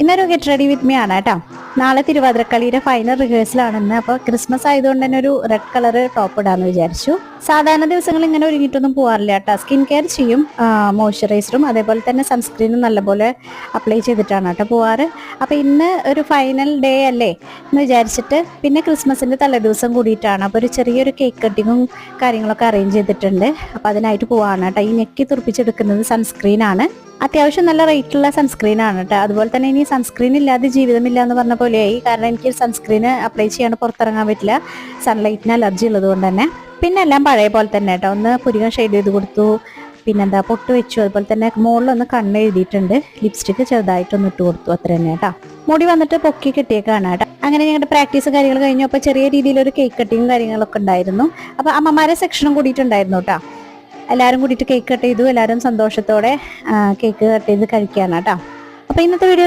ഇന്നൊരു get ready with me ആണ് കേട്ടോ. നാളെ തിരുവാതിരക്കളിയുടെ ഫൈനൽ റിഹേഴ്സലാണെന്ന്. അപ്പോൾ ക്രിസ്മസ് ആയതുകൊണ്ട് തന്നെ ഒരു റെഡ് കളർ ടോപ്പ് ഇടാന്ന് വിചാരിച്ചു. സാധാരണ ദിവസങ്ങൾ ഇങ്ങനെ ഒരുങ്ങിയിട്ടൊന്നും പോകാറില്ല കേട്ടോ. സ്കിൻ കെയർ ചെയ്യും, മോയ്സ്ചറൈസറും അതേപോലെ തന്നെ സൺസ്ക്രീനും നല്ലപോലെ അപ്ലൈ ചെയ്തിട്ടാണ് കേട്ടോ പോവാറ്. അപ്പോൾ ഇന്ന് ഒരു ഫൈനൽ ഡേ അല്ലേ എന്ന് വിചാരിച്ചിട്ട്, പിന്നെ ക്രിസ്മസിൻ്റെ തലേദിവസം കൂടിയിട്ടാണ്. അപ്പോൾ ഒരു ചെറിയൊരു കേക്ക് കട്ടിങ്ങും കാര്യങ്ങളൊക്കെ അറേഞ്ച് ചെയ്തിട്ടുണ്ട്. അപ്പോൾ അതിനായിട്ട് പോവാണ് കേട്ടോ. ഈ ഞെക്കി തുറപ്പിച്ചെടുക്കുന്നത് സൺസ്ക്രീനാണ്. അത്യാവശ്യം നല്ല റേറ്റുള്ള സൺസ്ക്രീൻ ആണ് കേട്ടോ. അതുപോലെ തന്നെ ഇനി സൺസ്ക്രീൻ ഇല്ലാതെ ജീവിതമില്ല എന്ന് പറഞ്ഞ പോലെയായി. കാരണം എനിക്ക് സൺസ്ക്രീന് അപ്ലൈ ചെയ്യാണ്ട് പുറത്തിറങ്ങാൻ പറ്റില്ല, സൺലൈറ്റിന് അലർജി ഉള്ളത് കൊണ്ട് തന്നെ. പിന്നെ എല്ലാം പഴയ പോലെ തന്നെ കേട്ടോ. ഒന്ന് പുരികം ഷെയ്ഡ് ചെയ്ത് കൊടുത്തു, പിന്നെന്താ പൊട്ട് വെച്ചു, അതുപോലെ തന്നെ മുകളിലൊന്ന് കണ്ണ് എഴുതിയിട്ടുണ്ട്, ലിപ്സ്റ്റിക്ക് ചെറുതായിട്ടൊന്ന് ഇട്ട് കൊടുത്തു, അത്ര തന്നെ കേട്ടോ. മുടി വന്നിട്ട് പൊക്കി കെട്ടിയേക്കാണ് കേട്ടോ. അങ്ങനെ ഞങ്ങളുടെ പ്രാക്ടീസ് കാര്യങ്ങൾ കഴിഞ്ഞു. അപ്പോൾ ചെറിയ രീതിയിലൊരു കേക്ക് കട്ടിങ്ങും കാര്യങ്ങളൊക്കെ ഉണ്ടായിരുന്നു. അപ്പോൾ അമ്മമാരെ സെക്ഷനും കൂടിയിട്ടുണ്ടായിരുന്നു കേട്ടോ. എല്ലാവരും കൂടിയിട്ട് കേക്ക് കട്ട് ചെയ്തു. എല്ലാവരും സന്തോഷത്തോടെ കേക്ക് കട്ട് ചെയ്ത് കഴിക്കാനാണ് കേട്ടോ. അപ്പോൾ ഇന്നത്തെ വീഡിയോ